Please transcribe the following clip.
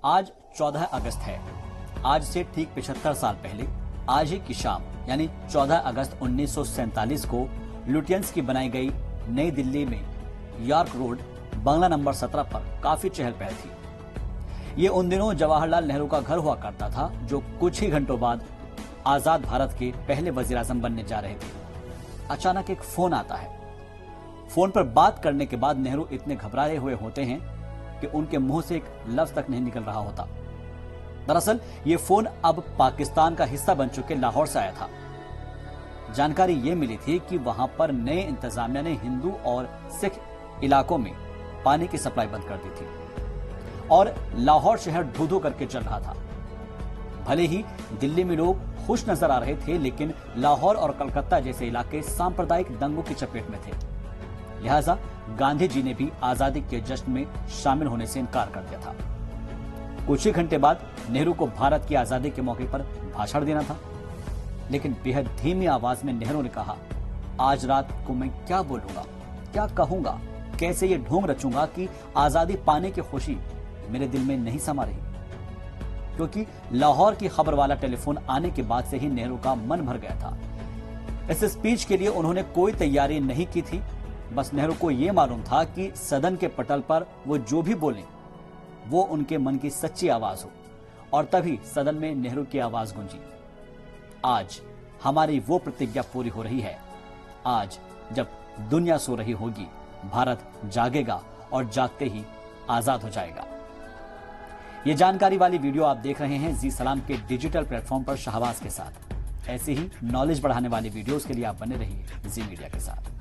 आज 14 अगस्त है। आज से ठीक 75 साल पहले आज ही की शाम यानी 14 अगस्त 1947 को लुटियंस की बनाई गई नई दिल्ली में यॉर्क रोड बंगला नंबर 17 पर काफी चहल पहल थी। ये उन दिनों जवाहरलाल नेहरू का घर हुआ करता था, जो कुछ ही घंटों बाद आजाद भारत के पहले वजीर आजम बनने जा रहे थे। अचानक एक फोन आता है। फोन पर बात करने के बाद नेहरू इतने घबराए हुए होते हैं कि उनके मुंह से एक लफ्ज तक नहीं निकल रहा होता। दरअसल ये फोन अब पाकिस्तान का हिस्सा बन चुके लाहौर से आया था। जानकारी ये मिली थी कि वहां पर नए इंतजामिया ने हिंदू और सिख इलाकों में पानी की सप्लाई बंद कर दी थी और लाहौर शहर धू-धू करके चल रहा था। भले ही दिल्ली में लोग खुश नजर आ रहे थे, लेकिन लाहौर और कलकत्ता जैसे इलाके सांप्रदायिक दंगों की चपेट में थे। लिहाजा गांधी जी ने भी आजादी के जश्न में शामिल होने से इनकार कर दिया था। कुछ ही घंटे बाद नेहरू को भारत की आजादी के मौके पर भाषण देना था, लेकिन बेहद धीमी आवाज में नेहरू ने कहा, आज रात को मैं क्या बोलूंगा, क्या कहूंगा, कैसे ये ढोंग रचूंगा कि आजादी पाने की खुशी मेरे दिल में नहीं समा रही। क्योंकि लाहौर की खबर वाला टेलीफोन आने के बाद से ही नेहरू का मन भर गया था। इस स्पीच के लिए उन्होंने कोई तैयारी नहीं की थी। बस नेहरू को यह मालूम था कि सदन के पटल पर वो जो भी बोले वो उनके मन की सच्ची आवाज हो, और तभी सदन में नेहरू की आवाज गूंजी। आज हमारी वो प्रतिज्ञा पूरी हो रही है। आज जब दुनिया सो रही होगी, भारत जागेगा और जागते ही आजाद हो जाएगा। ये जानकारी वाली वीडियो आप देख रहे हैं जी सलाम के डिजिटल प्लेटफॉर्म पर शाहबाज के साथ। ऐसे ही नॉलेज बढ़ाने वाली वीडियोस के लिए आप बने रहिए जी मीडिया के साथ।